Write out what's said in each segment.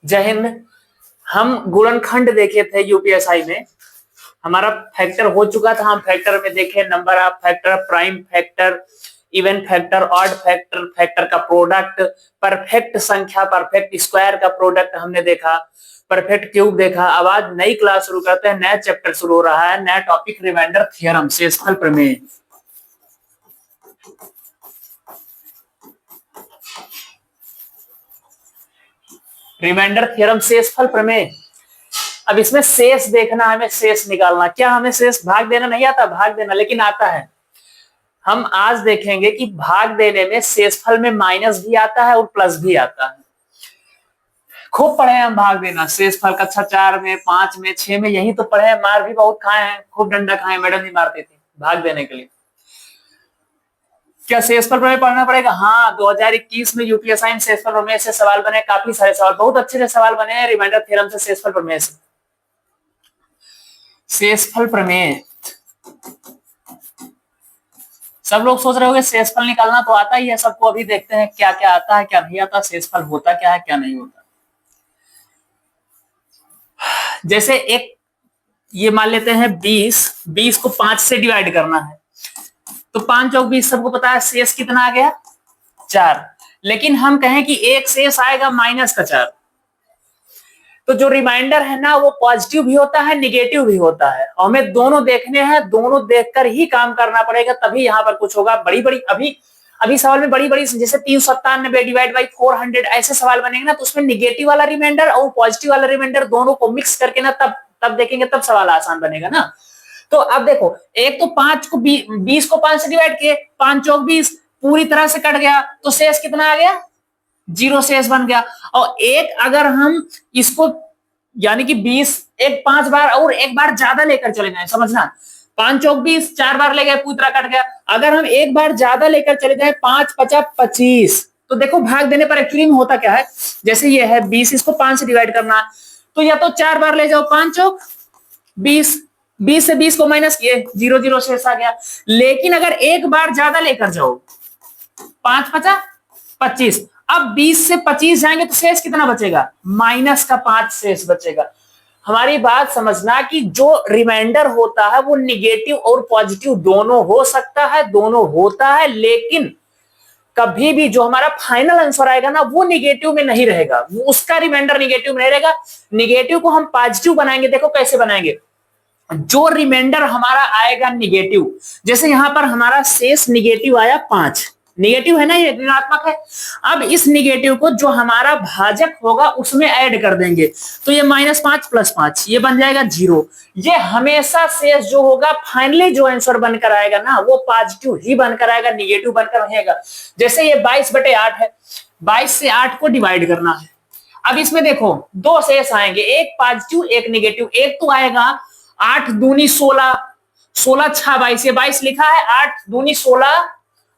जय हिंद। हम गुणनखंड देखे थे यूपीएसआई में। हमारा फैक्टर हो चुका था। हम फैक्टर में देखे number of factor, prime factor, even factor, odd factor, factor का प्रोडक्ट, परफेक्ट संख्या, परफेक्ट स्क्वायर का प्रोडक्ट हमने देखा, परफेक्ट क्यूब देखा। अब आज नई क्लास शुरू करते हैं, नया चैप्टर शुरू हो रहा है, नया टॉपिक रिमाइंडर थ्योरम, शेषफल प्रमेय। रिमाइंडर थ्योरम, शेषफल प्रमेय। अब इसमें शेष देखना, हमें शेष निकालना। क्या हमें शेष भाग देना नहीं आता? भाग देना लेकिन आता है। हम आज देखेंगे कि भाग देने में शेषफल में माइनस भी आता है और प्लस भी आता है। खूब पढ़े हम भाग देना, शेषफल कक्षा 4 में, 5 में, 6 में, यही तो पढ़े हैं। मार भी बहुत खाए हैं, खूब डंडा खाए, मैडम भी मारती थी भाग देने के लिए। क्या शेषफल प्रमेय पढ़ना पड़ेगा? हाँ, 2021 में यूपीएसआई में शेषफल प्रमेय से सवाल बने, काफी सारे सवाल, बहुत अच्छे से सवाल बने हैं रिमाइंडर थ्योरम से, शेषफल प्रमेय से। शेषफल प्रमेय सब लोग सोच रहे होंगे शेषफल निकालना तो आता ही है सबको। अभी देखते हैं क्या क्या आता है, क्या नहीं आता, शेषफल होता क्या है, क्या नहीं होता। जैसे एक ये मान लेते हैं 20 को 5 से डिवाइड करना है, तो 5 चौक 20, सबको पता है शेष कितना आ गया? 4। लेकिन हम कहें कि एक शेष आएगा -4, तो जो रिमाइंडर है ना वो पॉजिटिव भी होता है, निगेटिव भी होता है। और हमें दोनों देखने हैं, दोनों देखकर ही काम करना पड़ेगा, तभी यहाँ पर कुछ होगा। बड़ी बड़ी अभी सवाल में बड़ी बड़ी जैसे 397 डिवाइड बाई 400 ऐसे सवाल बनेंगे ना, तो उसमें निगेटिव वाला रिमाइंडर और पॉजिटिव वाला रिमाइंडर दोनों को मिक्स करके ना तब देखेंगे, तब सवाल आसान बनेगा ना। तो अब देखो, एक तो 20 को 5 से डिवाइड किए, 5 चौक 20 पूरी तरह से कट गया, तो शेष कितना आ गया? 0 शेष बन गया। और एक अगर हम इसको यानी कि 20 एक 5 बार और एक बार ज्यादा लेकर चले जाए, समझना, 5 चौक 20 4 बार ले गए, पूरी तरह कट गया। अगर हम एक बार ज्यादा लेकर चले जाए, 5 50 25, तो देखो भाग देने पर एक्चुअली में होता क्या है। जैसे ये है 20, इसको 5 से डिवाइड करना है, तो या तो 4 बार ले जाओ, 5 चौक 20, 20 से 20 को माइनस किए, 0 0 शेष आ गया। लेकिन अगर एक बार ज्यादा लेकर जाओ, 5 50 25, अब 20 से 25 जाएंगे तो शेष कितना बचेगा? -5 शेष बचेगा। हमारी बात समझना कि जो रिमाइंडर होता है वो निगेटिव और पॉजिटिव दोनों हो सकता है, दोनों होता है, लेकिन कभी भी जो हमारा फाइनल आंसर आएगा ना वो निगेटिव में नहीं रहेगा, वो उसका रिमाइंडर निगेटिव में नहीं रहेगा। निगेटिव को हम पॉजिटिव बनाएंगे। देखो कैसे बनाएंगे। जो रिमाइंडर हमारा आएगा निगेटिव, जैसे यहां पर हमारा शेष निगेटिव आया 5, निगेटिव है ना, ये ऋणात्मक है। अब इस निगेटिव को जो हमारा भाजक होगा उसमें ऐड कर देंगे, तो ये -5 + 5 ये बन जाएगा 0। ये हमेशा शेष जो होगा फाइनली जो आंसर बनकर आएगा ना वो पॉजिटिव ही बनकर आएगा, निगेटिव बनकर रहेगा। जैसे ये 22/8 है, 22 से 8 को डिवाइड करना है। अब इसमें देखो दो शेष आएंगे, एक पॉजिटिव एक निगेटिव। एक तो आएगा 8 दूनी 16, 16 6 22, ये 22 लिखा है, 8 दूनी 16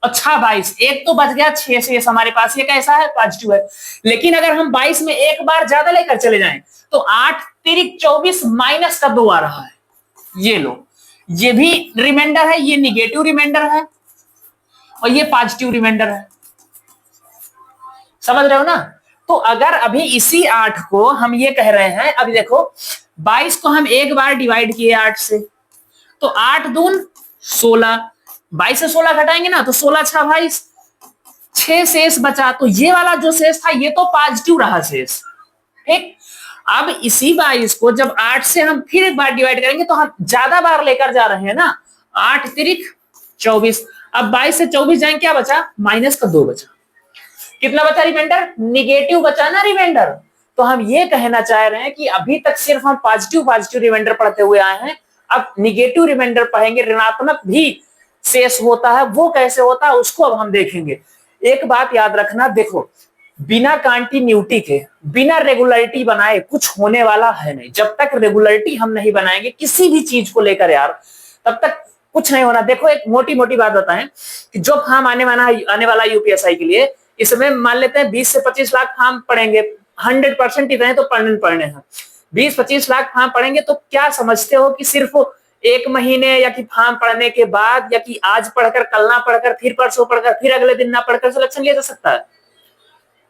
और 6 22, एक तो बच गया 6 शेष हमारे पास, ये कैसा है? पॉजिटिव है। लेकिन अगर हम 22 में एक बार ज्यादा लेकर चले जाएं तो 8 तिरिक 24 -2 आ रहा है। ये लो, ये भी रिमाइंडर है, ये निगेटिव रिमाइंडर है और ये पॉजिटिव रिमाइंडर है। समझ रहे हो ना? तो अगर अभी इसी 8 को हम ये कह रहे हैं, अभी देखो 22 को हम एक बार डिवाइड किए 8 से, तो 8 दून 16, 22 से 16 घटाएंगे ना तो 16 6 22, 6 शेष बचा। तो ये वाला जो शेष था ये तो पॉजिटिव रहा शेष, ठीक। अब इसी 22 को जब 8 से हम फिर एक बार डिवाइड करेंगे तो हम ज्यादा बार लेकर जा रहे हैं ना, 8 तिरिक 24, अब 22 से 24 जाएंगे, क्या बचा? -2 बचा। कितना बचा रिमाइंडर? निगेटिव बचा ना रिमाइंडर। तो हम ये कहना चाह रहे हैं कि अभी तक सिर्फ हम पॉजिटिव रिमाइंडर पढ़ते हुए आए हैं, अब निगेटिव रिमाइंडर पढ़ेंगे। ऋणात्मक भी शेष होता है, वो कैसे होता है उसको अब हम देखेंगे। एक बात याद रखना, देखो बिना कंटिन्यूटी के, बिना रेगुलरिटी बनाए कुछ होने वाला है नहीं। जब तक रेगुलरिटी हम नहीं बनाएंगे किसी भी चीज को लेकर यार, तब तक कुछ नहीं होना। देखो एक मोटी मोटी बात बताएं कि जो फॉर्म आने वाला यूपीएसआई के लिए, इसमें मान लेते हैं 20 से 25 लाख फॉर्म पढ़ेंगे, 100% इतने तो पढ़ने हैं। 20-25 लाख फॉर्म पढ़ेंगे तो क्या समझते हो कि सिर्फ एक महीने या कि फॉर्म पढ़ने के बाद, या कि आज पढ़कर कल ना पढ़कर फिर परसों पढ़कर फिर अगले दिन ना पढ़कर सिलेक्शन लिया जा सकता है?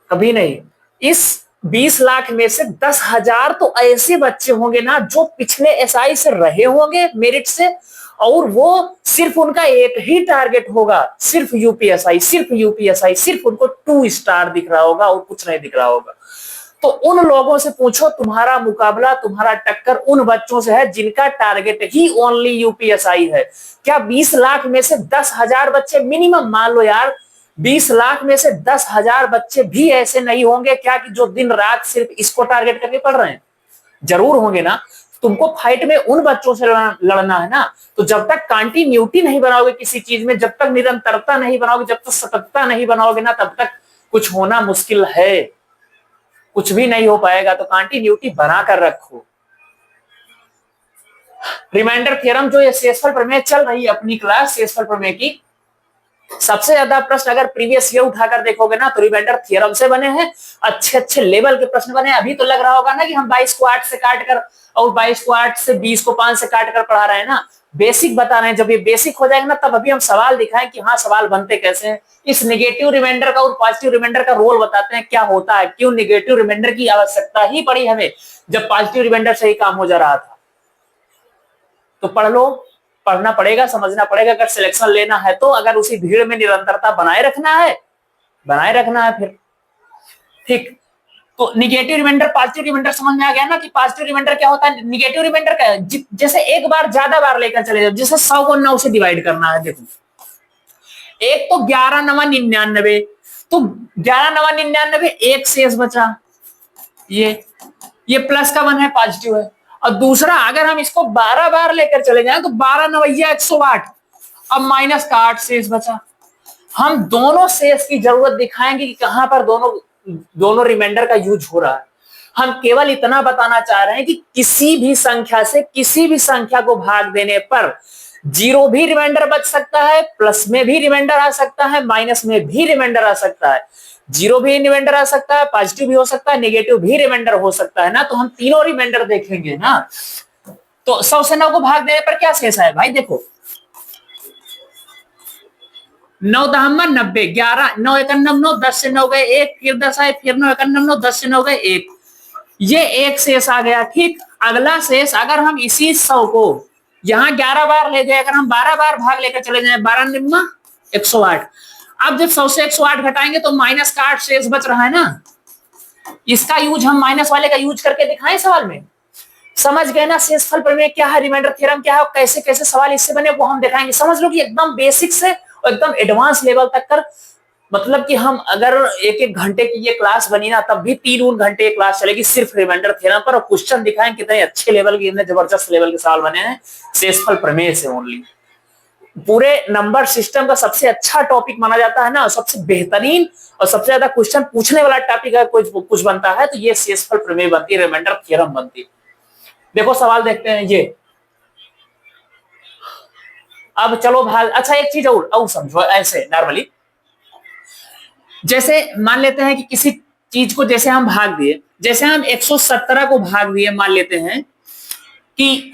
कभी नहीं। इस 20 लाख में से 10,000 तो ऐसे बच्चे होंगे ना जो पिछले एसआई से रहे होंगे मेरिट से, और वो सिर्फ उनका एक ही टारगेट होगा, सिर्फ यूपीएसआई, सिर्फ यूपीएसआई, सिर्फ उनको 2 स्टार दिख रहा होगा और कुछ नहीं दिख रहा होगा। तो उन लोगों से पूछो, तुम्हारा मुकाबला, तुम्हारा टक्कर उन बच्चों से है जिनका टारगेट ही ओनली यूपीएसआई है। क्या 20 लाख में से 10,000 बच्चे मिनिमम, मान लो यार 20 लाख में से 10,000 बच्चे भी ऐसे नहीं होंगे क्या कि जो दिन रात सिर्फ इसको टारगेट करके पढ़ रहे हैं? जरूर होंगे ना। तुमको फाइट में उन बच्चों से लड़ना है ना। तो जब तक कंटिन्यूटी नहीं बनाओगे किसी चीज में, जब तक निरंतरता नहीं बनाओगे, जब तक सततता नहीं बनाओगे ना, तब तक कुछ होना मुश्किल है, कुछ भी नहीं हो पाएगा। तो कंटिन्यूटी बनाकर रखो। रिमाइंडर थ्योरम जो ये शेषफल प्रमेय चल रही है अपनी क्लास, शेषफल प्रमेय की सबसे ज्यादा प्रश्न अगर प्रीवियस ईयर उठाकर देखोगे ना तो रिमाइंडर थ्योरम से बने हैं, अच्छे अच्छे लेवल के प्रश्न बने हैं। अभी तो लग रहा होगा ना कि हम 22 को 8 से काट कर और 22 को 8 से 20 को 5 से काट कर पढ़ा रहे हैं ना, बेसिक बता रहे हैं। जब ये बेसिक हो जाएगा ना तब अभी हम सवाल दिखाएं कि हाँ सवाल बनते कैसे हैं, इस नेगेटिव रिमाइंडर का और पॉजिटिव रिमाइंडर का रोल बताते हैं क्या होता है, क्यों नेगेटिव रिमाइंडर की आवश्यकता ही पड़ी हमें जब पॉजिटिव रिमाइंडर से ही काम हो जा रहा था। तो पढ़ लो, पढ़ना पड़ेगा, समझना पड़ेगा अगर सिलेक्शन लेना है तो। अगर उसी भीड़ में निरंतरता बनाए रखना है फिर ठीक। तो निगेटिव रिमाइंडर पॉजिटिव रिमाइंडर समझ में आ गया ना कि पॉजिटिव रिमाइंडर क्या होता है, निगेटिव रिमाइंडर क्या है, जैसे एक बार ज्यादा बार लेकर चले जाओ, जैसे 100 को 9 से डिवाइड करना है। देखो एक तो 11 9 99, तो 11 9 99 एक शेष बचा, ये प्लस का 1 है, पॉजिटिव है। और दूसरा अगर हम इसको 12 बार लेकर चले जाएं तो 12 9 108, अब माइनस का 8 शेष बचा। हम दोनों शेष की जरूरत दिखाएंगे कि कहां पर दोनों रिमाइंडर का यूज हो रहा है। हम केवल इतना बताना चाह रहे हैं कि किसी भी संख्या से किसी भी संख्या को भाग देने पर 0 भी रिमाइंडर बच सकता है, प्लस में भी रिमाइंडर आ सकता है, माइनस में भी रिमाइंडर आ सकता है, 0 भी रिमाइंडर आ सकता है, पॉजिटिव भी हो सकता है, नेगेटिव भी रिमाइंडर हो सकता है ना। तो हम तीनों रिमाइंडर देखेंगे ना। तो 100 से 9 को भाग देने पर क्या शेष है भाई, देखो 9 दहम्मा 90, 11 9 91 9, 10 से 9 गए 1, फिर 10 आए, फिर 9 91 9, 10 से 9 गए 1, ये एक शेष आ गया। ठीक, अगला शेष अगर हम इसी 100 को यहां 11 बार ले जाए, अगर हम 12 बार भाग लेकर चले जाए, 12 निम्मा 108, अब जब 100 से 108 घटाएंगे तो माइनस का 8 शेष बच रहा है ना। इसका यूज हम माइनस वाले का यूज करके दिखाएं सवाल में। समझ गए ना शेषफल प्रमेय क्या है, रिमाइंडर थ्योरम क्या है, कैसे कैसे सवाल इससे बने वो हम दिखाएंगे। समझ लो कि एकदम बेसिक से और एकदम एडवांस लेवल तक कर, मतलब कि हम अगर 1-1 घंटे की ये क्लास बनी ना तब भी 3 घंटे क्लास चलेगी सिर्फ रिमाइंडर थ्योरम पर। और क्वेश्चन दिखाएं कितने अच्छे लेवल के, कितने जबरदस्त लेवल के सवाल बने हैं शेषफल प्रमेय से ओनली। पूरे नंबर सिस्टम का सबसे अच्छा टॉपिक माना जाता है ना, सबसे बेहतरीन और सबसे ज्यादा क्वेश्चन पूछने वाला टॉपिक है कुछ बनता है तो ये शेषफल प्रमेय बनती है, रिमाइंडर थ्योरम बनती है। देखो सवाल देखते हैं ये। अब चलो भाग, अच्छा एक चीज और समझो ऐसे नॉर्मली, जैसे मान लेते हैं कि किसी चीज को जैसे हम भाग दिए, जैसे हम 117 को भाग दिए, मान लेते हैं कि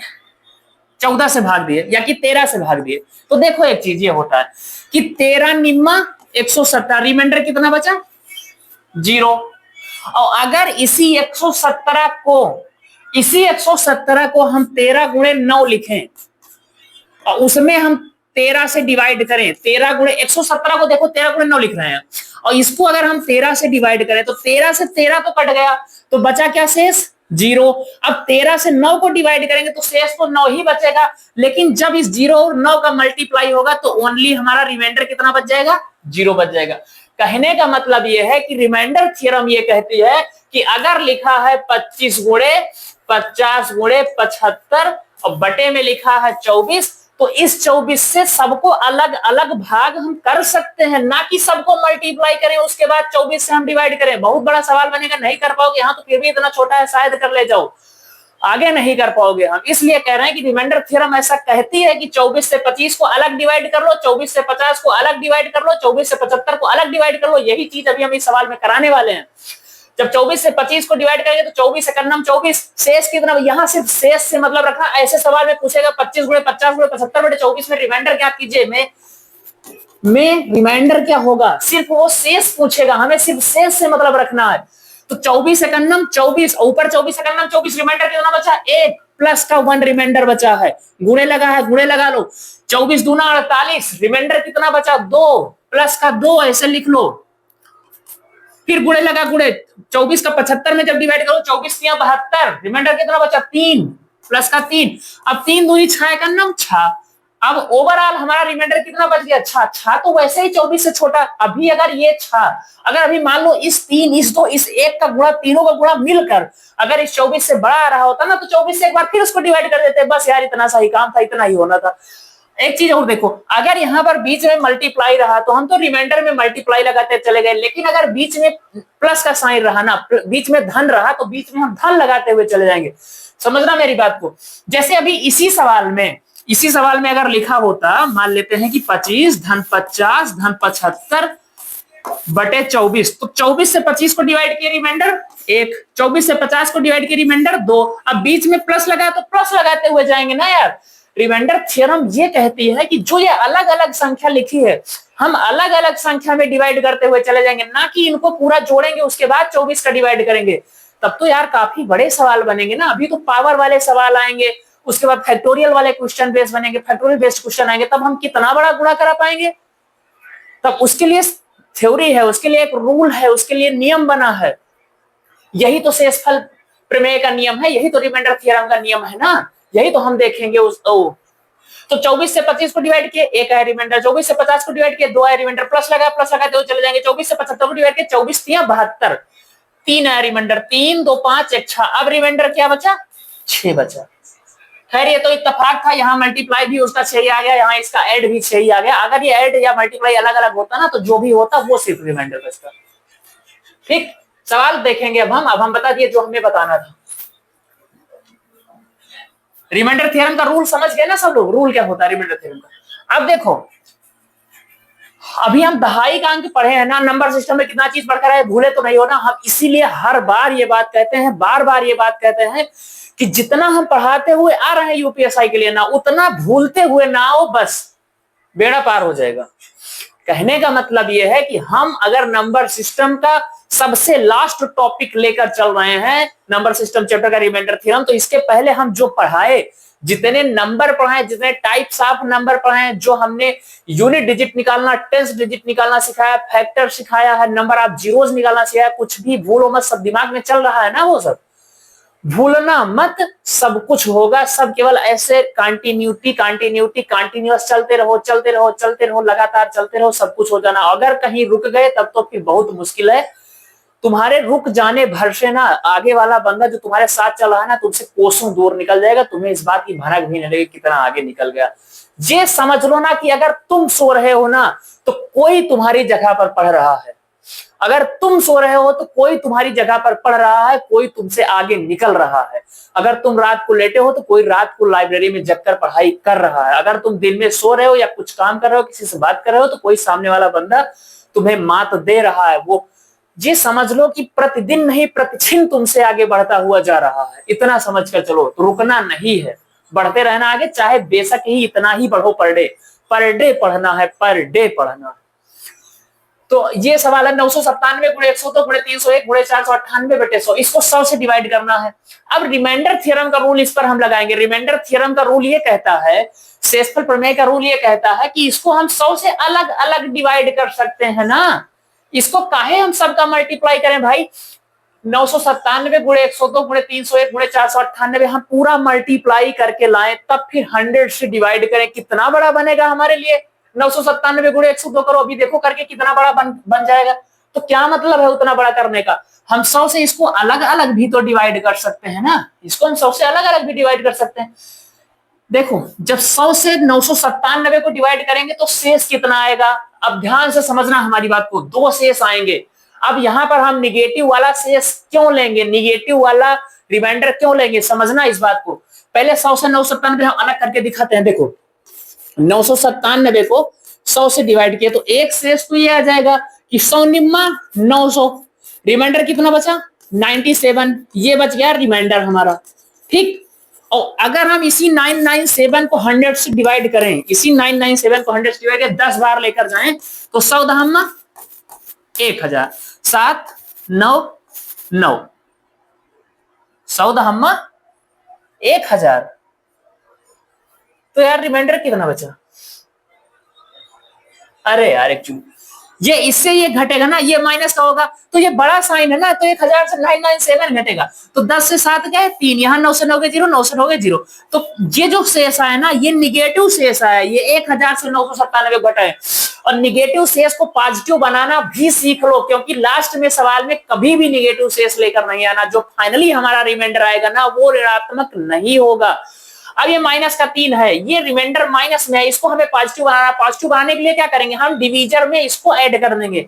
14 से भाग दिए या कि 13 से भाग दिए, तो देखो एक चीज ये होता है कि 13 निम्मा 117, रिमाइंडर कितना बचा 0। और अगर इसी 117 को हम 13 गुणे 9 लिखें और उसमें हम 13 से डिवाइड करें, 13 गुणे 117 को देखो 13 गुणे 9 लिख रहे हैं और इसको अगर हम 13 से डिवाइड करें तो 13 से 13 तो कट गया, तो बचा क्या शेष 0। अब 13 से 9 को डिवाइड करेंगे तो शेष तो 9 ही बचेगा, लेकिन जब इस 0 और 9 का मल्टीप्लाई होगा तो ओनली हमारा रिमाइंडर कितना बच जाएगा 0 बच जाएगा। कहने का मतलब यह है कि रिमाइंडर थ्योरम ये कहती है कि अगर लिखा है 25 गुणे 50 गुणे 75 और बटे में लिखा है 24, तो इस 24 से सबको अलग अलग भाग हम कर सकते हैं, ना कि सबको मल्टीप्लाई करें उसके बाद 24 से हम डिवाइड करें। बहुत बड़ा सवाल बनेगा, नहीं कर पाओगे। यहाँ तो फिर भी इतना छोटा है, शायद कर ले जाओ, आगे नहीं कर पाओगे हम। इसलिए कह रहे हैं कि रिमाइंडर थ्योरम ऐसा कहती है कि 24 से 25 को अलग डिवाइड कर लो, 24 से 50 को अलग डिवाइड कर लो, 24 से 75 को अलग डिवाइड कर लो। यही चीज अभी हम इस सवाल में कराने वाले हैं। जब 24 से 25 को डिवाइड करेंगे तो 24 से करना 24, शेष कितना, यहाँ सिर्फ शेष से मतलब रखना। ऐसे सवाल में पूछेगा 25 गुणे 50 गुणे 75 बटे 24 में रिमाइंडर क्या कीजिए, में रिमाइंडर क्या होगा, सिर्फ वो शेष पूछेगा, हमें सिर्फ शेष से मतलब रखना है। तो 24 सेकंडम 24, ऊपर 24 सेकंडम 24, रिमाइंडर कितना बचा 1 प्लस का 1 रिमाइंडर बचा है, गुणे लगा है, गुणे लगा लो, 24 दूना 48, रिमाइंडर कितना बचा 2 प्लस का 2, ऐसे लिख लो, फिर गुणे लगा, गुणे 24 का 75 में जब डिवाइड करो 24 या 72, रिमाइंडर कितना बचा 3 प्लस का 3, अब 3 दूनी 6 का नम 6, अब ओवरऑल हमारा रिमाइंडर कितना बच गया 6, 6 तो वैसे ही 24 से छोटा, अभी अगर ये 6 अगर अभी मान लो इस 3 इस 2 इस 1 का गुणा, तीनों का गुणा मिलकर अगर इस 24 से बड़ा आ रहा होता ना तो 24 से एक बार फिर उसको डिवाइड कर देते, बस यार इतना सही काम था, इतना ही होना था। एक चीज और देखो, अगर यहाँ पर बीच में मल्टीप्लाई रहा तो हम तो रिमाइंडर में मल्टीप्लाई लगाते चले गए, लेकिन अगर बीच में प्लस का साइन रहा ना, बीच में धन रहा तो बीच में हम धन लगाते हुए चले जाएंगे, समझना मेरी बात को। जैसे अभी इसी सवाल में अगर लिखा होता, मान लेते हैं कि 25 धन 50 धन 75 बटे 24, तो 24 से 25 को डिवाइड किए रिमाइंडर 1, 24 से 50 को डिवाइड किए रिमाइंडर 2, अब बीच में प्लस लगा तो प्लस लगाते हुए जाएंगे ना यार। रिमाइंडर थ्योरम ये कहती है कि जो ये अलग अलग संख्या लिखी है हम अलग अलग संख्या में डिवाइड करते हुए चले जाएंगे, ना कि इनको पूरा जोड़ेंगे उसके बाद 24 का डिवाइड करेंगे, तब तो यार काफी बड़े सवाल बनेंगे ना। अभी तो पावर वाले सवाल आएंगे, उसके बाद फैक्टोरियल वाले क्वेश्चन बेस बनेंगे, फैक्टोरियल बेस्ड क्वेश्चन आएंगे, तब हम कितना बड़ा गुणा करा पाएंगे। तब उसके लिए थ्योरी है, उसके लिए एक रूल है, उसके लिए नियम बना है, यही तो शेषफल प्रमेय का नियम है, यही तो रिमाइंडर थ्योरम का नियम है ना, यही तो हम देखेंगे तो 24 से 25 को डिवाइड किए 1 है रिमाइंडर, 24 से 50 को डिवाइड किए 2 है रिमाइंडर, प्लस लगाते हुए चले जाएंगे, 24 से 75 को डिवाइड किए 24 या 72, 3 है रिमाइंडर, 3 2 5 1 6, अब रिमाइंडर क्या बचा 6 बचा। खैर ये तो इत्तेफाक था, यहाँ मल्टीप्लाई भी उसका 6 आ गया, यहाँ इसका ऐड भी 6 आ गया, अगर ये ऐड या मल्टीप्लाई अलग अलग होता ना तो जो भी होता वो सिर्फ रिमाइंडर बचता। ठीक, सवाल देखेंगे अब हम बता दिए जो हमें बताना था। रिमाइंडर थ्योरम का रूल समझ गए ना सब लोग, रूल क्या होता है रिमाइंडर थ्योरम का। अब देखो, अभी हम दहाई का अंक पढ़े हैं ना, नंबर सिस्टम में कितना चीज पढ़कर आए, भूले तो नहीं हो ना। हम इसीलिए हर बार ये बात कहते हैं, बार बार ये बात कहते हैं कि जितना हम पढ़ाते हुए आ रहे हैं यूपीएसआई के लिए ना, उतना भूलते हुए ना हो, बस बेड़ा पार हो जाएगा। कहने का मतलब यह है कि हम अगर नंबर सिस्टम का सबसे लास्ट टॉपिक लेकर चल रहे हैं, नंबर सिस्टम चैप्टर का रिमाइंडर थ्योरम, तो इसके पहले हम जो पढ़ाए, जितने नंबर पढ़ाए, जितने टाइप्स ऑफ नंबर पढ़ाए, जो हमने यूनिट डिजिट निकालना, टेंस डिजिट निकालना सिखाया, फैक्टर सिखाया है, नंबर ऑफ जीरोस निकालना सिखाया, कुछ भी भूलो मत, सब दिमाग में चल रहा है ना, वो सब भूलना मत, सब कुछ होगा, सब केवल ऐसे कंटिन्यूअस चलते रहो, लगातार चलते रहो, सब कुछ हो जाना। अगर कहीं रुक गए तब तो फिर बहुत मुश्किल है, तुम्हारे रुक जाने भर से ना आगे वाला बंदा जो तुम्हारे साथ चल रहा है ना, तुमसे कोसों दूर निकल जाएगा, तुम्हें इस बात की भनक भी नहीं लगेगी कितना आगे निकल गया। ये समझ लो ना कि अगर तुम सो रहे हो ना तो कोई तुम्हारी जगह पर पढ़ रहा है, अगर तुम सो रहे हो तो कोई तुम्हारी जगह पर पढ़ रहा है, कोई तुमसे आगे निकल रहा है। अगर तुम रात को लेटे हो तो कोई रात को लाइब्रेरी में जगकर पढ़ाई कर रहा है। अगर तुम दिन में सो रहे हो या कुछ काम कर रहे हो, किसी से बात कर रहे हो, तो कोई सामने वाला बंदा तुम्हें मात दे रहा है। वो ये समझ लो कि प्रतिदिन नहीं प्रतिक्षण तुमसे आगे बढ़ता हुआ जा रहा है, इतना समझ कर चलो। तो रुकना नहीं है, बढ़ते रहना आगे, चाहे बेशक ही इतना ही पढ़ो पर डे पढ़ना है, पर डे पढ़ना है। तो ये सवाल है 997 गुणे 100 गुणे 301 गुणे 498 बटे 100, इसको 100 से डिवाइड करना है। अब रिमाइंडर थ्योरम का रूल इस पर हम लगाएंगे। रिमाइंडर थ्योरम का रूल ये कहता है, शेषफल प्रमेय का रूल ये कहता है कि इसको हम 100 से अलग अलग डिवाइड कर सकते हैं ना। इसको काहे हम सबका मल्टीप्लाई करें भाई, 997 गुणे 102 गुणे 301 गुणे 498 हम पूरा मल्टीप्लाई करके लाएं, तब फिर 100 से डिवाइड करें, कितना बड़ा बनेगा हमारे लिए। 997 गुणे 102 करो, अभी देखो करके कितना बड़ा बन जाएगा। तो क्या मतलब है उतना बड़ा करने का, हम 100 से इसको अलग अलग भी तो डिवाइड कर सकते हैं ना, इसको हम 100 से अलग अलग भी डिवाइड कर सकते हैं। देखो जब 100 से 997 को डिवाइड करेंगे तो शेष कितना आएगा, अब ध्यान से समझना हमारी बात को, 2 शेष आएंगे। अब यहां पर हम निगेटिव वाला शेष क्यों लेंगे, निगेटिव वाला रिमाइंडर क्यों लेंगे, समझना इस बात को। पहले 100 से 997 हम अलग करके दिखाते हैं। देखो 997 को 100 से डिवाइड किया तो एक शेष तो ये आ जाएगा कि 100 निम्मा 900, रिमाइंडर कितना बचा 97, ये बच गया रिमाइंडर हमारा। ठीक, और अगर हम इसी 997 को 100 से डिवाइड करें, इसी 997 को 100 से डिवाइड करें 10 बार लेकर जाएं तो 100 10 1000, 7 9 9, 100 दहम्मा 1000। तो यार रिमाइंडर कितना बचा? अरे यार एक्चुअली ये इससे ये घटेगा ना, ये माइनस का होगा तो ये बड़ा साइन है ना, तो 1000 से 997 घटेगा, तो 10 से 7 क्या है 3, यहाँ 9 से 9 गए 0, 9 से 9 गए 0। तो ये जो शेष आया ना ये निगेटिव शेष आया, ये 1000 से 997 घटा है। और निगेटिव शेष को पॉजिटिव बनाना भी सीख लो, क्योंकि लास्ट में सवाल में कभी भी निगेटिव शेष लेकर नहीं आना, जो फाइनली हमारा रिमाइंडर आएगा ना वो ऋणात्मक नहीं होगा। अब ये माइनस का 3 है, ये रिमाइंडर माइनस में है, इसको हमें पॉजिटिव बनाना। पॉजिटिव बनाने के लिए क्या करेंगे, हम डिवीजर में इसको ऐड कर देंगे,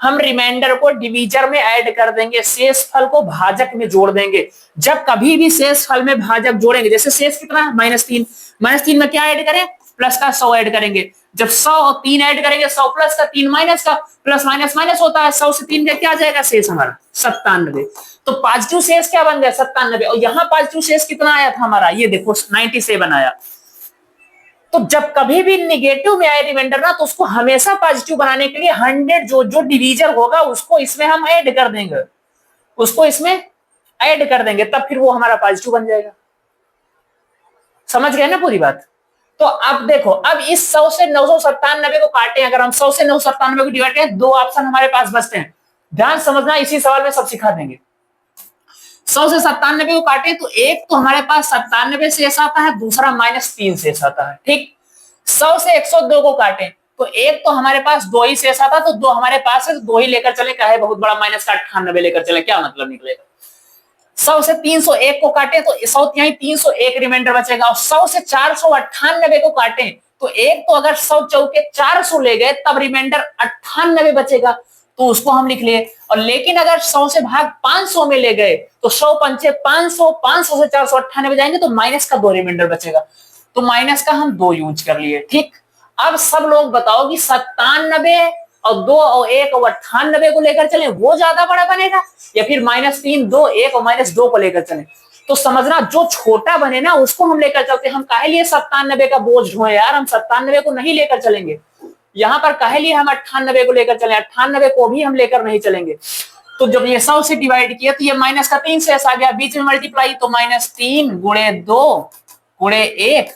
हम रिमाइंडर को डिवीजर में ऐड कर देंगे, शेष फल को भाजक में जोड़ देंगे। जब कभी भी शेष फल में भाजक जोड़ेंगे, जैसे शेष कितना है -3, -3 में क्या ऐड करें, प्लस का 100 ऐड करेंगे। जब 100 और 3 ऐड करेंगे, 100 प्लस का 3 माइनस का, प्लस माइनस माइनस होता है, 100 से 3 का क्या जाएगा शेष हमारा 97। तो पॉजिटिव शेष क्या बन गया 97, और यहाँ पॉजिटिव शेष कितना आया था हमारा, ये देखो 97 आया। तो जब कभी भी निगेटिव में आए रिमाइंडर ना, तो उसको हमेशा पॉजिटिव बनाने के लिए 100 जो डिवीजर होगा उसको इसमें हम ऐड कर देंगे, उसको इसमें ऐड कर देंगे, तब फिर वो हमारा पॉजिटिव बन जाएगा। समझ गए ना पूरी बात? तो अब देखो, अब इस 100 से 997 को काटे, अगर हम 100 से 997 को डिवाइड करें, दो ऑप्शन हमारे पास बचते हैं। ध्यान समझना, इसी सवाल में सब सिखा देंगे। 100 से 97 को काटे तो एक तो हमारे पास 97 शेष आता है, दूसरा -3 शेष आता है, ठीक। 100 से 102 को काटे तो एक तो हमारे पास 2 ही शेष आता, तो 2 हमारे पास है, 2 ही लेकर चले, क्या है बहुत बड़ा माइनस का 98 लेकर चले, क्या मतलब निकलेगा। 100 से 301 को काटे तो 100 यहीं 301 रिमाइंडर बचेगा, और 100 से 498 को काटे तो एक तो अगर 100 चौके 400 ले गए तब रिमाइंडर 98 बचेगा, तो उसको हम लिख लिए। और लेकिन अगर 100 से भाग 500 में ले गए तो 100 पंचे 500, 500 से 498 जाएंगे तो माइनस का 2 रिमाइंडर बचेगा, तो माइनस का हम 2 यूज कर लिए, ठीक। अब सब लोग बताओ कि 97 और 2 और 1 और 98 को लेकर चले वो ज्यादा बड़ा बनेगा, या फिर -3, 2, 1 और -2 को लेकर चले। तो समझना, जो छोटा बने ना उसको हम लेकर चलते। हम काहे लिए 97 का बोझ ढोए यार, हम 97 को नहीं लेकर चलेंगे। यहाँ पर काहे लिए हम 98 को लेकर चले, 98 को भी हम लेकर नहीं चलेंगे। तो जब ये 100 से डिवाइड किया तो ये माइनस का 3 शेष आ गया, बीच में मल्टीप्लाई तो -3 गुणे 2 गुणे 1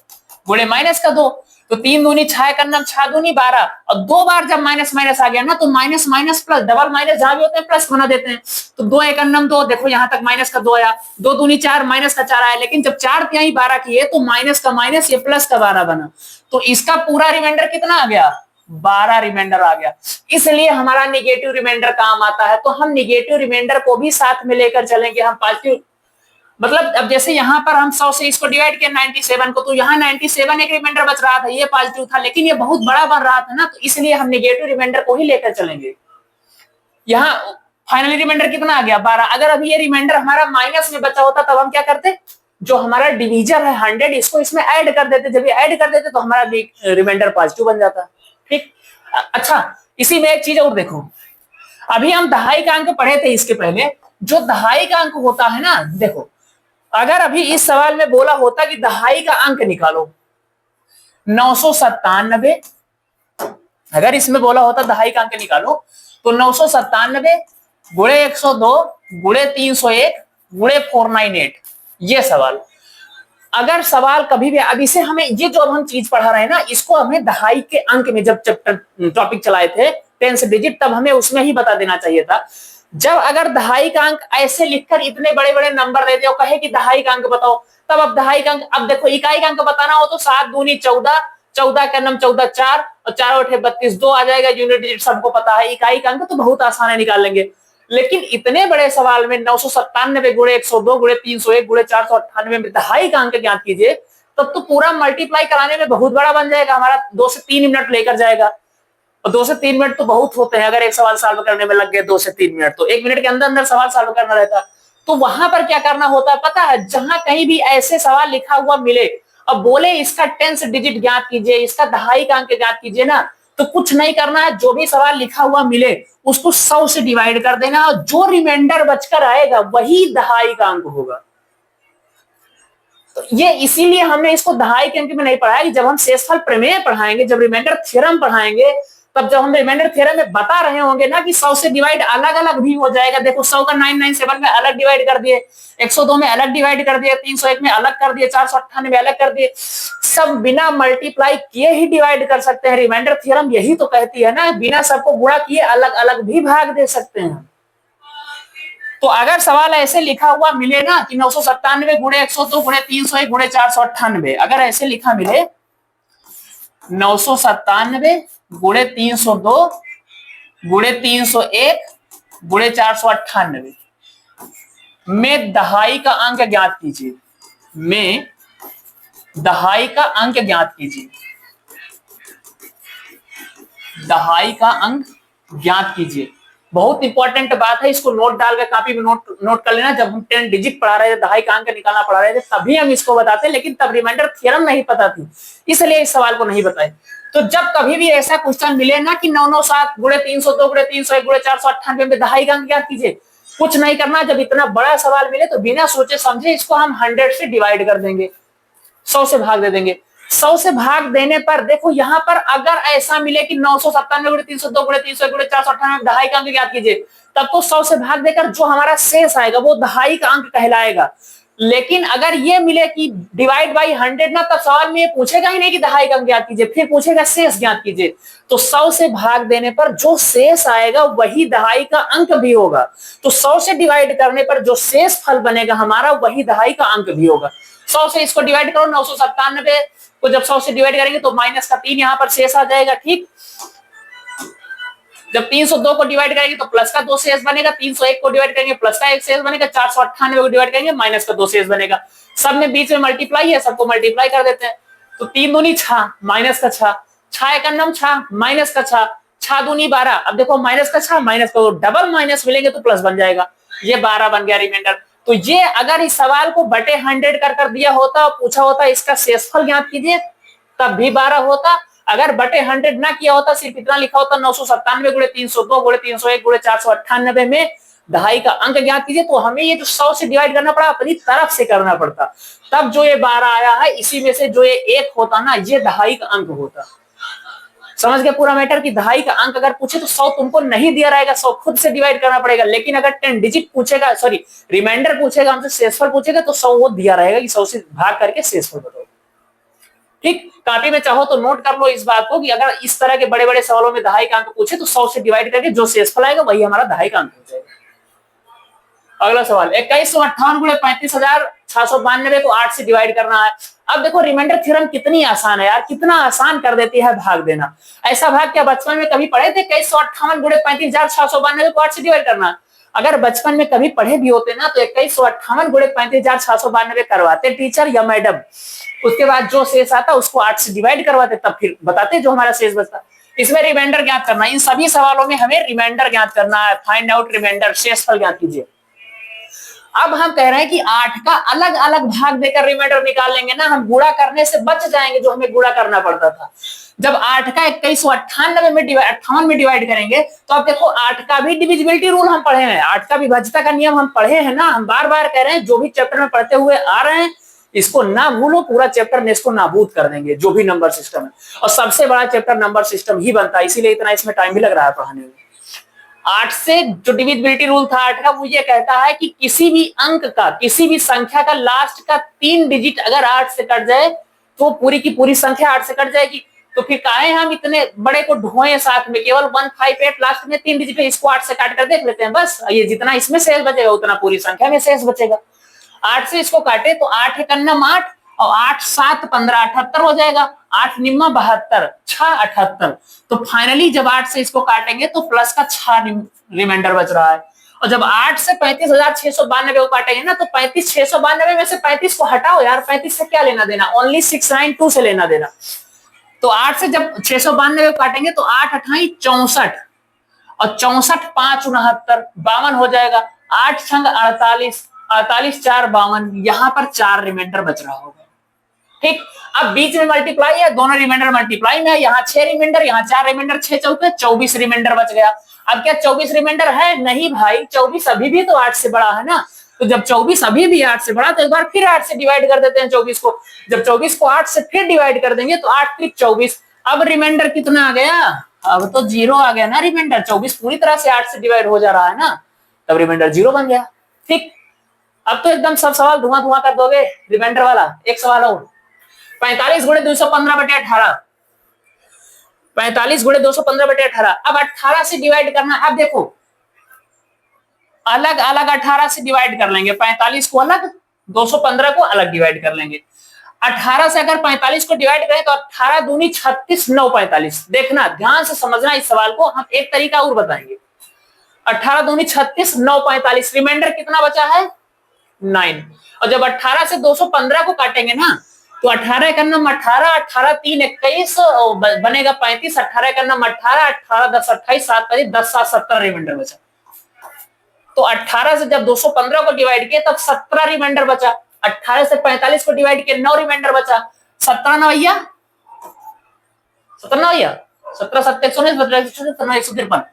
गुणे माइनस का 2, तो 3 दूनी 6 करना, 6 दूनी 12, और 2 बार जब माइनस माइनस आ गया ना तो minus minus plus, double minus जहां भी होते हैं प्लस बना देते हैं। तो 2 1 2, देखो यहाँ तक माइनस का 2 आया, 2 दूनी 4 माइनस का 4 आया, लेकिन जब 4 तिहाई 12 किए तो माइनस का माइनस ये प्लस का 12 बना, तो इसका पूरा रिमाइंडर कितना आ गया 12 रिमाइंडर आ गया। इसलिए हमारा निगेटिव रिमाइंडर काम आता है, तो हम निगेटिव रिमाइंडर को भी साथ में लेकर चलेंगे। हम पॉजिटिव मतलब, अब जैसे यहाँ पर हम 100 से इसको डिवाइड किया 97 को, तो यहाँ 97 एक रिमाइंडर बच रहा था, ये पॉजिटिव था, लेकिन ये बहुत बड़ा बन रहा था ना, तो इसलिए हम निगेटिव रिमाइंडर को ही लेकर चलेंगे। यहाँ फाइनली रिमाइंडर कितना आ गया 12। अगर अभी ये रिमाइंडर हमारा माइनस में बचा होता तब हम क्या करते, जो हमारा डिवीजर है 100 इसको इसमें ऐड कर देते, जब ये ऐड कर देते तो हमारा रिमाइंडर पॉजिटिव बन जाता, ठीक। अच्छा, इसी में एक चीज और देखो, अभी हम दहाई का अंक पढ़े थे इसके पहले, जो दहाई का अंक होता है ना, देखो अगर अभी इस सवाल में बोला होता कि दहाई का अंक निकालो 997, अगर इसमें बोला होता दहाई का अंक निकालो तो 997 गुणे 102 गुणे 301 गुणे 498, ये सवाल। अगर सवाल कभी भी, अब इसे हमें ये जो अब हम चीज पढ़ा रहे हैं ना, इसको हमें दहाई के अंक में जब चैप्टर टॉपिक चलाए थे 10 डिजिट, तब हमें उसमें ही बता देना चाहिए था। जब अगर दहाई का अंक ऐसे लिखकर इतने बड़े बड़े नंबर देते हो, कहे कि दहाई का अंक बताओ, तब अब दहाई का अंक, अब देखो इकाई का अंक बताना हो तो 7 दूनी 14, 14 का नम 14 4 और 4 8 32, 2 आ जाएगा, यूनिट डिजिट सबको पता है। इकाई का अंक तो बहुत आसान है, निकाल लेंगे। लेकिन इतने बड़े सवाल में 997 गुणे 102 गुणे 301 गुणे 498 में दहाई का अंक ज्ञात कीजिए, तब तो पूरा मल्टीप्लाई कराने में बहुत बड़ा बन जाएगा, हमारा 2 से 3 मिनट लेकर जाएगा। और 2 से 3 मिनट तो बहुत होते हैं, अगर एक सवाल सॉल्व करने में लग गए 2 से 3 मिनट, तो 1 मिनट के अंदर अंदर सवाल सॉल्व करना रहता। तो वहां पर क्या करना होता है पता है, जहां कहीं भी ऐसे सवाल लिखा हुआ मिले, अब बोले इसका 10 डिजिट ज्ञात कीजिए, इसका दहाई का अंक ज्ञात कीजिए ना, तो कुछ नहीं करना है, जो भी सवाल लिखा हुआ मिले उसको 100 से डिवाइड कर देना, और जो रिमाइंडर बचकर आएगा वही दहाई का अंक होगा। तो ये इसीलिए हमने इसको दहाई के अंक में नहीं पढ़ाया, कि जब हम शेषफल प्रमेय पढ़ाएंगे, जब रिमाइंडर थ्योरम पढ़ाएंगे, तब जब हम रिमाइंडर थ्योरम में बता रहे होंगे ना कि 100 से डिवाइड अलग अलग भी हो जाएगा, देखो 100 का 997 में अलग डिवाइड कर दिए, 102 में अलग डिवाइड कर दिए, 301 में अलग कर दिए, 498 में अलग कर दिए, सब बिना मल्टीप्लाई किए ही डिवाइड कर सकते हैं। रिमाइंडर थ्योरम यही तो कहती है ना, बिना सबको गुणा किए अलग अलग भी भाग दे सकते हैं। तो अगर सवाल ऐसे लिखा हुआ मिले ना कि 997 गुणे 102 गुणे 301 गुणे 498, अगर ऐसे लिखा मिले 997 गुणे 302 गुणे 301 गुणे 498 में दहाई का अंक ज्ञात कीजिए, में दहाई का अंक ज्ञात कीजिए, दहाई का अंक ज्ञात कीजिए। बहुत इंपॉर्टेंट बात है, इसको नोट डालकर कापी में नोट कर लेना। जब हम 10 डिजिट पढ़ा रहे थे, दहाई का अंक निकालना पढ़ा रहे थे, तभी हम इसको बताते, लेकिन तब रिमाइंडर थ्योरम नहीं पता थी, इसलिए इस सवाल को नहीं बताए। तो जब कभी भी ऐसा क्वेश्चन मिले ना कि 997 गुणे 302 गुणे 301 गुणे 498 में दहाई का अंक ज्ञात कीजिए, कुछ नहीं करना। जब इतना बड़ा सवाल मिले तो बिना सोचे समझे इसको हम 100 से डिवाइड कर देंगे, 100 से भाग दे देंगे। 100 से भाग देने पर देखो यहाँ पर अगर ऐसा मिले कि 997 गुणे 302 गुणे 301 गुणे 498 दहाई का अंक ज्ञात कीजिए, तब तो 100 से भाग देकर जो हमारा शेष आएगा वो दहाई का अंक कहलाएगा। लेकिन अगर ये मिले कि डिवाइड बाई 100 ना, तब सवाल में ये पूछेगा ही नहीं कि दहाई का अंक ज्ञात कीजिए, फिर पूछेगा शेष ज्ञात कीजिए। तो 100 से भाग देने पर जो शेष आएगा वही दहाई का अंक भी होगा। तो 100 से डिवाइड करने पर जो शेष फल बनेगा हमारा वही दहाई का अंक भी होगा। 100 से इसको डिवाइड करो, 997 को जब 100 से डिवाइड करेंगे तो माइनस का 3 यहाँ पर शेष आ जाएगा, ठीक। जब 302 को डिवाइड करेंगे तो प्लस का 2 शेष बनेगा, 301 को डिवाइड करेंगे प्लस का 1 शेष बनेगा, 498 को डिवाइड करेंगे माइनस का 2 शेष बनेगा। सब में बीच में मल्टीप्लाई है, सबको मल्टीप्लाई कर देते हैं। तो 3 दूनी 6 माइनस का 6, 6 एकम 6 माइनस का 6, 6 दूनी 12। अब देखो माइनस का 6 माइनस का डबल माइनस मिलेंगे तो प्लस बन जाएगा, ये 12 बन गया रिमाइंडर। तो ये अगर इस सवाल को बटे 100 कर दिया होता और पूछा होता इसका शेषफल ज्ञात कीजिए, तब भी 12 होता। अगर बटे 100 ना किया होता, सिर्फ इतना लिखा होता 997 गुणे 302 गुणे 301 गुणे 498 में दहाई का अंक ज्ञात कीजिए, तो हमें ये जो 100 से डिवाइड करना पड़ा अपनी तरफ से करना पड़ता, तब जो ये 12 आया है इसी में से जो ये 1 होता ना, ये दहाई का अंक होता। समझ गए पूरा मैटर कि दहाई का अंक अगर पूछे तो 100 तुमको नहीं दिया रहेगा, 100 खुद से डिवाइड करना पड़ेगा। लेकिन अगर 10 डिजिट पूछेगा, सॉरी रिमाइंडर पूछेगा हमसे, शेषफल पूछेगा, तो 100 वो दिया रहेगा कि 100 से भाग करके शेषफल बताओ, ठीक। कापी में चाहो तो नोट कर लो इस बात को कि अगर इस तरह के बड़े बड़े सवालों में दहाई का अंक पूछे तो 100 से डिवाइड करके जो शेषफल आएगा वही हमारा दहाई का अंक हो जाएगा। अगला सवाल 2158 गुणे 35,692 को 8 से डिवाइड करना है। अब देखो रिमाइंडर थ्योरम कितनी आसान है यार, कितना आसान कर देती है भाग देना। ऐसा भाग क्या बचपन में कभी पढ़े थे? 2158 गुणे 35,692 को 8 से डिवाइड करना। अगर बचपन में कभी पढ़े भी होते ना तो 2158 गुणे 35,692 करवाते टीचर या मैडम, उसके बाद जो शेष आता उसको 8 से डिवाइड करवाते, तब फिर बताते जो हमारा शेष बचता। इसमें रिमाइंडर ज्ञात करना, इन सभी सवालों में हमें रिमाइंडर ज्ञात करना है। फाइंड आउट रिमाइंडर, शेषफल ज्ञात कीजिए। अब हम कह रहे हैं कि 8 का अलग अलग भाग देकर रिमाइंडर निकाल लेंगे ना, हम गुणा करने से बच जाएंगे जो हमें गुणा करना पड़ता था। जब 8 का 2198 में 58 में डिवाइड करेंगे तो अब देखो 8 का भी डिविजिबिलिटी रूल हम पढ़े हैं, 8 का विभाज्यता का नियम हम पढ़े हैं ना। हम बार बार कह रहे हैं जो भी चैप्टर में पढ़ते हुए आ रहे हैं इसको ना भूलो, पूरा चैप्टर में इसको नाबूद कर देंगे जो भी नंबर सिस्टम है। और सबसे बड़ा चैप्टर नंबर सिस्टम ही बनता है, इसीलिए इतना इसमें टाइम भी लग रहा है पढ़ाने में। 8 से जो डिविजिबिलिटी रूल था 8 का, वो ये कहता है कि किसी भी अंक का, किसी भी संख्या का लास्ट का 3 डिजिट अगर 8 से कट जाए तो पूरी की पूरी संख्या 8 से कट जाएगी। तो फिर काहे हम इतने बड़े को ढोए साथ में, केवल 158 लास्ट में 3 डिजिट है, इसको 8 से काट कर देख लेते हैं बस। ये जितना इसमें शेष बचेगा उतना पूरी संख्या में शेष बचेगा। 8 से इसको काटे तो 8 एकन्नम 8 और 8 7 15 78 हो जाएगा। 8 निम्मा 72, 6 78। तो फाइनली जब 8 से इसको काटेंगे तो प्लस का 6 रिमाइंडर बच रहा है। और जब 8 से 35,692 को काटेंगे ना तो 35,692 में से 35 को हटाओ यार, 35 से क्या लेना देना, ओनली 692 से लेना देना। तो 8 से जब 692 को काटेंगे तो 8 अठाई 64 और 64 5 69 52 हो जाएगा। 8 छंग 48, 48 4 52, यहाँ पर 4 रिमाइंडर बच रहा होगा, ठीक। अब बीच में मल्टीप्लाई है, दोनों रिमाइंडर मल्टीप्लाई में, यहाँ 6 रिमाइंडर, यहाँ 4 रिमाइंडर, 6 चौके 24 रिमाइंडर बच गया। अब क्या 24 रिमाइंडर है? नहीं भाई, 24 अभी भी तो 8 से बड़ा है ना। तो जब 24 अभी भी 8 से बड़ा तो एक बार फिर 8 से डिवाइड कर देते हैं 24 को। जब 24 को 8 से फिर डिवाइड कर देंगे तो 8 3 24। अब रिमाइंडर कितना आ गया? अब तो जीरो आ गया ना रिमाइंडर, 24 पूरी तरह से 8 से डिवाइड हो जा रहा है ना, तब रिमाइंडर जीरो बन गया। ठीक, अब तो एकदम सब सवाल धुआं धुआं कर दोगे रिमाइंडर वाला। एक सवाल और, 45 गुणे 215/18, 45 गुणे 215/18। अब 18 से डिवाइड करना। अब देखो अलग अलग 18 से डिवाइड कर लेंगे, 45 को अलग, 215 को अलग डिवाइड कर लेंगे। 18 से अगर 45 को डिवाइड करें तो 18 दूनी 36, 9 45। देखना ध्यान से समझना इस सवाल को, हम एक तरीका और बताएंगे। 18 दूनी 36, 9 45, रिमाइंडर कितना बचा है 9। और जब 18 से 215 को काटेंगे ना तो 18 का नाम 18, 18 3 21 बनेगा 35, 18 का नाम 18, 18 10 28, 7 25, 10 7 17 रिमाइंडर बचा। तो 18 से जब 215 को डिवाइड किए तब 17 रिमाइंडर बचा। 18 से 45 को डिवाइड किए 9 रिमाइंडर बचा। 17 9 भैया, 17 भैया, 17 7 119, 17 153।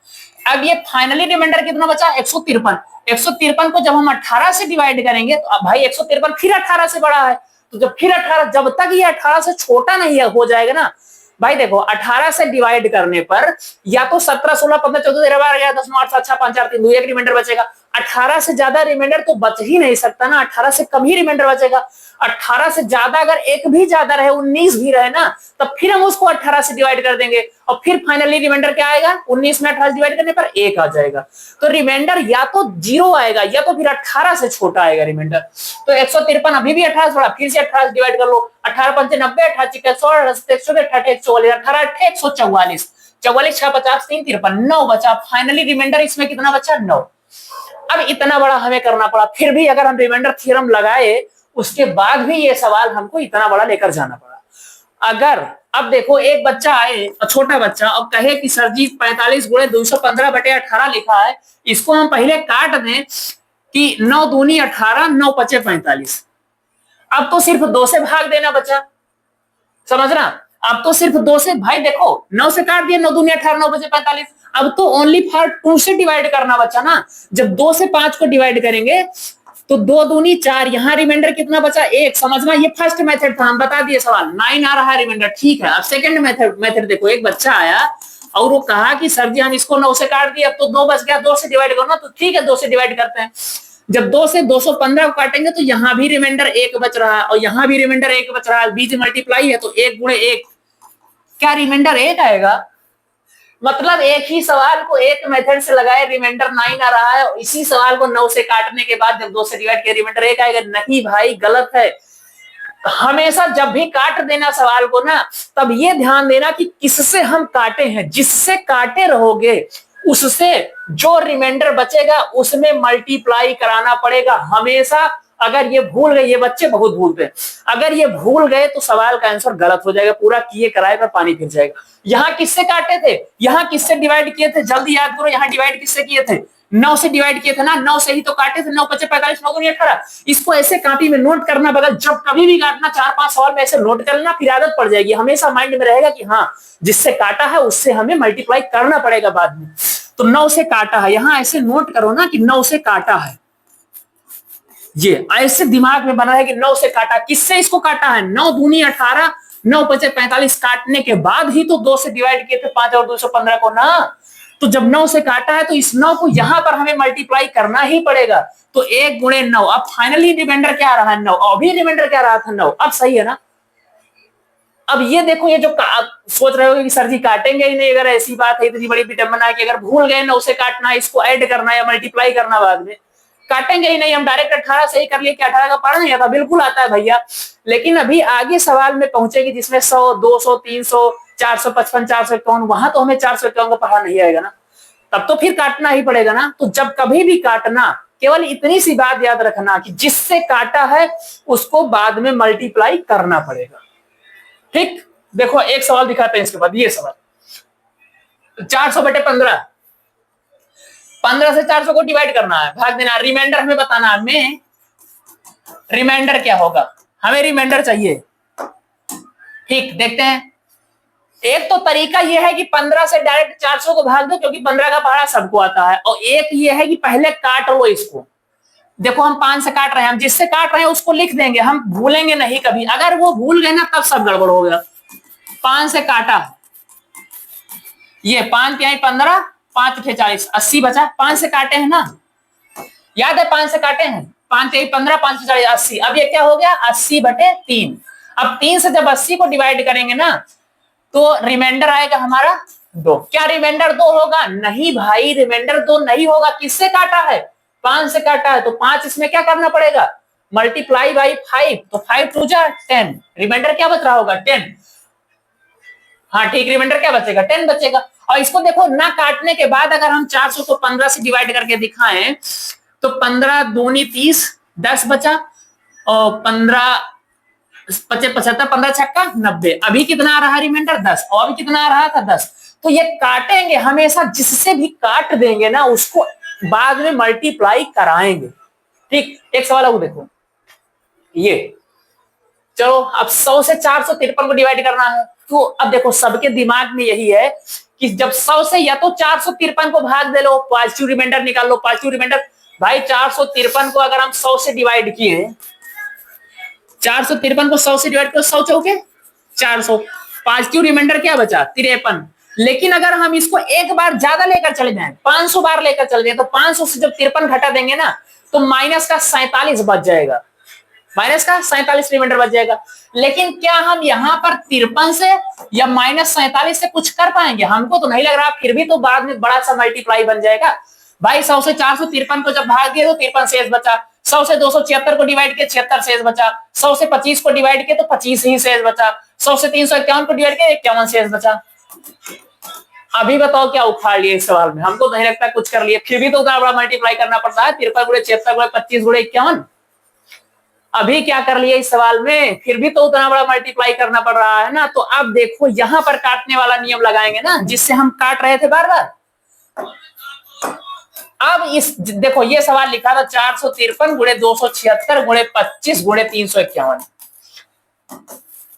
अब ये फाइनली रिमाइंडर कितना बचा 153। 153 को जब हम 18 से डिवाइड करेंगे तो अब भाई 153 फिर 18 से बड़ा है, तो जब फिर 18, जब तक ये 18 से छोटा नहीं हो जाएगा ना भाई, देखो 18 से डिवाइड करने पर या तो 17 16 15 14 13 12 11 10 9 8 7 6 5 4 3 2 1 रिमाइंडर बचेगा। 18 से ज्यादा रिमाइंडर तो बच ही नहीं सकता ना, 18 से कम ही रिमाइंडर बचेगा। 18 से ज्यादा अगर एक भी ज्यादा रहे, 19 भी रहे ना, तब फिर हम उसको 18 से डिवाइड कर देंगे और फिर फाइनली रिमाइंडर क्या आएगा 19 में 18 से डिवाइड करने पर 1 आ जाएगा। तो रिमाइंडर या तो 0 आएगा या तो फिर 18 से छोटा आएगा रिमाइंडर। तो 153 अभी भी 18 से बड़ा, फिर से 18 से डिवाइड कर लो। 18 5 90, 18 6 100, 144, 18 144, 44 6 50 3 53, 9 बचा। फाइनली रिमाइंडर इसमें कितना बचा 9। अब इतना बड़ा हमें करना पड़ा, फिर भी अगर हम रिमाइंडर थ्योरम लगाए उसके बाद भी ये सवाल हमको इतना बड़ा लेकर जाना पड़ा। अगर अब देखो एक बच्चा आए, छोटा बच्चा, अब कहे कि सर जी 45 गुणे 215/18 लिखा है, इसको हम पहले काट दें कि 9 दूनी 18, 9 पचे 45। अब तो सिर्फ 2 से भाग देना बचा, समझना। अब तो सिर्फ 2 से, भाई देखो 9 से काट दिया, 9 दूनी 18, 9 बचे 45। अब तो ओनली फॉर 2 से डिवाइड करना बचा ना। जब 2 से 5 को डिवाइड करेंगे तो 2 दूनी 4, यहां रिमाइंडर कितना बचा 1। समझना, ये फर्स्ट मेथड था, हम बता दिए सवाल 9 आ रहा है रिमाइंडर, ठीक है। अब सेकंड मेथड देखो, एक बच्चा आया और वो कहा कि सर जी हम इसको 9 से काट दिए, अब तो 2 बच गया, 2 से डिवाइड करो ना, तो ठीक है 2 से डिवाइड करते हैं। जब 2 से 215 को काटेंगे तो यहां भी रिमाइंडर 1 बच रहा है और यहां भी रिमाइंडर 1 बच रहा है, बीच मल्टीप्लाई है तो 1 गुणे 1, क्या रिमाइंडर 1 आएगा। मतलब एक ही सवाल को एक मेथड से लगाए, रिमाइंडर 9 आ रहा है, और इसी सवाल को 9 से काटने के बाद जब 2 से डिवाइड किया रिमाइंडर 1 आएगा। नहीं भाई, गलत है। हमेशा जब भी काट देना सवाल को ना, तब ये ध्यान देना कि किससे हम काटे हैं। जिससे काटे रहोगे उससे जो रिमाइंडर बचेगा उसमें मल्टीप्लाई कराना पड़ेगा हमेशा। अगर ये भूल गए, ये बच्चे बहुत भूलते हैं, अगर ये भूल गए तो सवाल का आंसर गलत हो जाएगा, पूरा किए कराए पर पानी फिर जाएगा। यहां किससे काटे थे, यहां किससे डिवाइड किए थे, जल्दी याद करो। यहां डिवाइड किससे किए थे 9 से डिवाइड किए थे ना, 9 से ही तो काटे थे। 9 पचे 45, 9 दूनी 18। इसको ऐसे कॉपी में नोट करना, बगल जब कभी भी काटना 4-5 सवाल में ऐसे नोट करना, फिर आदत पड़ जाएगी, हमेशा माइंड में रहेगा कि हाँ जिससे काटा है उससे हमें मल्टीप्लाई करना पड़ेगा बाद में। तो 9 से काटा है, यहां ऐसे नोट करो ना कि 9 से काटा है, ये ऐसे दिमाग में बना है कि 9 से काटा। किससे इसको काटा है 9 दूनी 18, 9 पचे 45 काटने के बाद ही तो 2 से डिवाइड किए थे 5 और 215 को ना। तो जब 9 से काटा है तो इस 9 को यहां पर हमें मल्टीप्लाई करना ही पड़ेगा। तो 1 गुणे 9। अब फाइनली रिमाइंडर क्या आ रहा है 9, अभी रिमाइंडर क्या रहा था 9। अब सही है ना। अब ये देखो, ये जो सोच रहे हो कि सर जी काटेंगे ही नहीं, अगर ऐसी बात है इतनी बड़ी विडंबना है कि अगर भूल गए 9 से काटना, इसको ऐड करना या मल्टीप्लाई करना, बाद में काटेंगे ही नहीं, हम डायरेक्ट 18 से ही कर लिए कि 18 का पढ़ा नहीं आता, बिल्कुल आता है भैया। लेकिन अभी आगे सवाल में पहुंचेगी जिसमें 100 200 300 455 451, वहां तो हमें 451 का पढ़ा नहीं आएगा ना, तब तो फिर काटना ही पड़ेगा ना। तो जब कभी भी काटना, केवल इतनी सी बात याद रखना कि जिससे काटा है उसको बाद में मल्टीप्लाई करना पड़ेगा। ठीक, देखो एक सवाल दिखाते हैं इसके बाद। ये सवाल 400/15, 15 से 400 को डिवाइड करना है, भाग देना, रिमाइंडर हमें बताना है। हमें रिमाइंडर क्या होगा, हमें रिमाइंडर चाहिए। ठीक, देखते हैं। एक तो तरीका यह है कि 15 से डायरेक्ट 400 को भाग दो, क्योंकि 15 का पहाड़ा सबको आता है। और एक ये है कि पहले काट लो इसको। देखो हम 5 से काट रहे हैं, हम जिससे काट रहे हैं उसको लिख देंगे, हम भूलेंगे नहीं कभी। अगर वो भूल गए ना तब सब गड़बड़ हो गया। 5 से काटा, ये 5 तिहाई 15, 5 अठे 40, 80 बचा। 5 से काटे हैं ना, याद है 5 से काटे हैं, 5 तिहाई 15, 5 40, 80। अब ये क्या हो गया 80/3। अब 3 से जब 80 को डिवाइड करेंगे ना तो रिमाइंडर आएगा हमारा 2। क्या रिमाइंडर 2 होगा? नहीं भाई, रिमाइंडर 2 नहीं होगा। किससे काटा है? 5 से काटा है, तो 5 इसमें क्या करना पड़ेगा? मल्टीप्लाई बाई 5, तो 5 2 जा 10, रिमाइंडर क्या बच रहा होगा? 10। हाँ ठीक, रिमाइंडर क्या बचेगा? 10 बचेगा। और इसको देखो ना, काटने के बाद अगर हम 400 को 15 से डिवाइड करके दिखाएं तो 15 दूनी 30, 10 बचा, और 15 पचे 75, 15 छक्का 90। अभी कितना आ रहा रिमाइंडर? 10। और अभी कितना आ रहा था? 10। तो ये काटेंगे हमेशा, जिससे भी काट देंगे ना उसको बाद में मल्टीप्लाई कराएंगे। ठीक, एक सवाल और देखो, ये चलो अब 100 से 453 को डिवाइड करना है, तो अब देखो सबके दिमाग में यही है कि जब 100 से या तो 453 को भाग दे लो, पॉजिटिव रिमाइंडर निकाल लो, पॉजिटिव रिमाइंडर। भाई 453 को अगर हम 100 से डिवाइड किए, 453 को 100 से डिवाइड करो, 100 चौके 400, पॉजिटिव रिमाइंडर क्या बचा? 53। लेकिन अगर हम इसको एक बार ज्यादा लेकर चले जाएं, 500 बार लेकर चले जाएं, तो 500 से जब 53 घटा देंगे ना तो माइनस का 47 बच जाएगा, माइनस का 47 रिमाइंडर बच जाएगा। लेकिन क्या हम यहाँ पर 53 से या माइनस 47 से कुछ कर पाएंगे? हमको तो नहीं लग रहा। फिर भी तो बाद में बड़ा सा मल्टीप्लाई बन जाएगा। भाई 100 से 453 को जब भाग दिए तो 53 शेष बचा, 100 से 276 को डिवाइड किया 76 शेष बचा, 100 से 25 को डिवाइड किया तो 25 ही शेष बचा, 100 से 351 को डिवाइड किया 51 शेष बचा। अभी बताओ क्या उखाड़ लिए इस सवाल में? हमको नहीं लगता कुछ कर लिए। फिर भी तो उतना बड़ा मल्टीप्लाई करना पड़ता है, 53 गुणे 76 गुणे 25 गुणे 51। अभी क्या कर लिए इस सवाल में? फिर भी तो उतना बड़ा मल्टीप्लाई करना पड़ रहा है ना। तो अब देखो यहां पर काटने वाला नियम लगाएंगे ना, जिससे हम काट रहे थे बार बार। अब इस देखो ये सवाल लिखा था 453 गुणे 276 गुणे 25 गुणे 351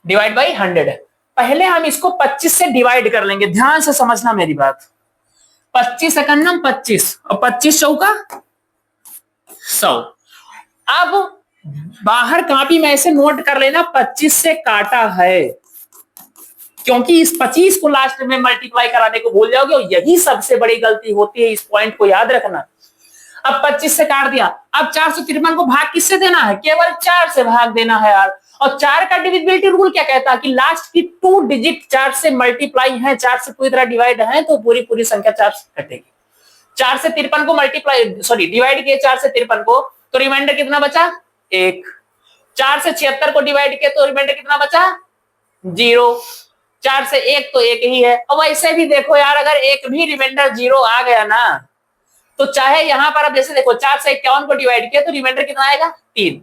डिवाइड बाई 100। पहले हम इसको 25 से डिवाइड कर लेंगे, ध्यान से समझना मेरी बात। 25 एकन्नम 25 और 25 चौका 100। अब बाहर कॉपी में ऐसे नोट कर लेना 25 से काटा है, क्योंकि इस 25 को लास्ट में मल्टीप्लाई कराने को भूल जाओगे और यही सबसे बड़ी गलती होती है। इस पॉइंट को याद रखना। अब 25 से काट दिया, अब 453 को भाग किससे देना है? केवल 4 से भाग देना है यार। और 4 का डिविजिबिलिटी रूल क्या कहता है कि लास्ट की 2 डिजिट 4 से मल्टीप्लाई है, 4 से पूरी तरह डिवाइड है, तो पूरी पूरी संख्या 4 से कटेगी। 4 से 53 को मल्टीप्लाई डिवाइड किए 4 से 53 को, तो रिमाइंडर कितना बचा? 1। 4 से 76 को डिवाइड किया तो रिमाइंडर कितना बचा? 0। 4 से 1 तो 1 ही है। और वैसे भी देखो यार, अगर एक भी रिमाइंडर 0 आ गया ना तो चाहे यहां पर अब जैसे देखो 4 से 51 को डिवाइड किया तो रिमाइंडर कितना आएगा? 3।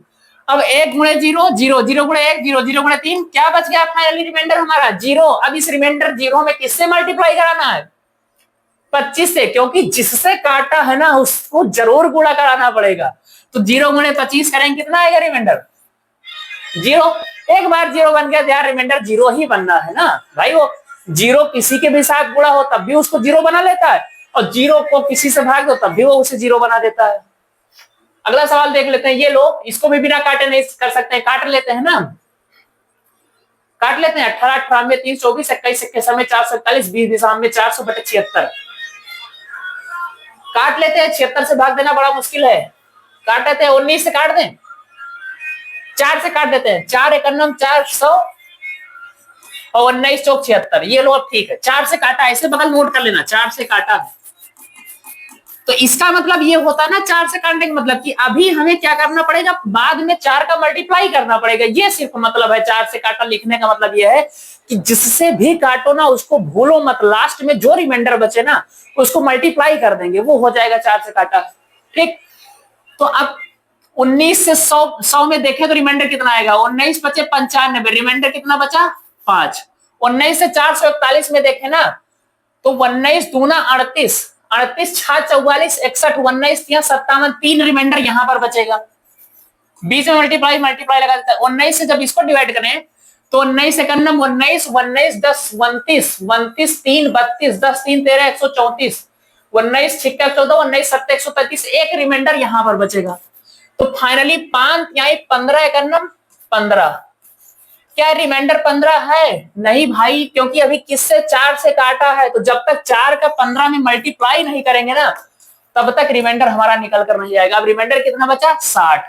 अब 1 गुणे 0 0, 0 गुणे 1 0, 0 गुणे 3, क्या बच गया फाइनली रिमाइंडर हमारा? 0। अब इस रिमाइंडर 0 में किससे मल्टीप्लाई कराना है? 25 से, क्योंकि जिससे काटा है ना उसको जरूर गुणा कराना पड़ेगा। तो 0 गुणे 25 करेंगे, कितना आएगा रिमाइंडर? 0। एक बार 0 बन गया यार, रिमाइंडर 0 ही बनना है ना भाई। वो 0 किसी के भी साथ गुणा हो तब भी उसको 0 बना लेता है, और 0 को किसी से भाग दो तब भी वो उसे 0 बना देता है। अगला सवाल देख लेते हैं। ये लो, इसको भी बिना काटे नहीं कर सकते हैं, काट लेते हैं ना, काट लेते हैं। 18 98 30 24 21 21 में 441 20 दिशा में 400/76 काट लेते हैं। 76 से भाग देना बड़ा मुश्किल है, काट लेते हैं। 19 से काट दें, 4 से काट देते हैं। 4 एकन्नम 400 और 19 चौक 76। ये लो अब ठीक है, 4 से काटा, ऐसे बगल नोट कर लेना 4 से काटा है। तो इसका मतलब ये होता है ना 4 से काटने का मतलब कि अभी हमें क्या करना पड़ेगा? बाद में 4 का मल्टीप्लाई करना पड़ेगा। ये सिर्फ मतलब है 4 से काटा लिखने का मतलब ये है कि जिससे भी काटो ना उसको भूलो मत, लास्ट में जो रिमाइंडर बचे ना उसको मल्टीप्लाई कर देंगे, वो हो जाएगा 4 से काटा। ठीक, तो अब 19 से 100 में देखें तो रिमाइंडर कितना आएगा? 19 बचे 95, रिमाइंडर कितना बचा? 5। 19 से 441 में देखें ना तो 19 दूना 38, 38 6 44 61, 19 3 57, 3 रिमाइंडर यहां पर बचेगा। बीच में मल्टीप्लाई लगा देता है। 19 से जब इसको डिवाइड करें तो 19 एकन्नम 19 19 10 29 29 3 32 10 3 13 134, 19 6 14 19 7 135, एक रिमाइंडर यहां पर बचेगा। तो फाइनली 5 15 एकन्नम 15, क्या रिमाइंडर 15 है? नहीं भाई, क्योंकि अभी किससे 4 से काटा है, तो जब तक 4 का 15 में मल्टीप्लाई नहीं करेंगे ना तब तक रिमाइंडर हमारा निकल कर नहीं आएगा। अब रिमाइंडर कितना बचा? 60।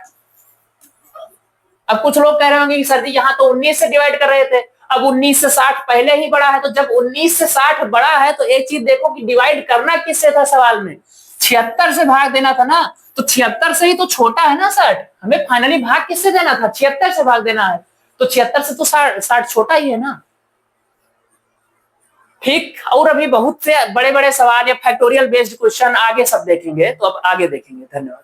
अब कुछ लोग कह रहे होंगे कि सर जी यहाँ तो 19 से डिवाइड कर रहे थे, अब 19 से 60 पहले ही बड़ा है, तो जब 19 से 60 बड़ा है तो एक चीज देखो कि डिवाइड करना किससे था सवाल में? 76 से भाग देना था ना, तो 76 से ही तो छोटा है ना 60, हमें फाइनली भाग किससे देना था? 76 से भाग देना है, तो 76 से तो 60 छोटा ही है ना। ठीक, और अभी बहुत से बड़े बड़े सवाल या फैक्टोरियल बेस्ड क्वेश्चन आगे सब देखेंगे, तो अब आगे देखेंगे। धन्यवाद।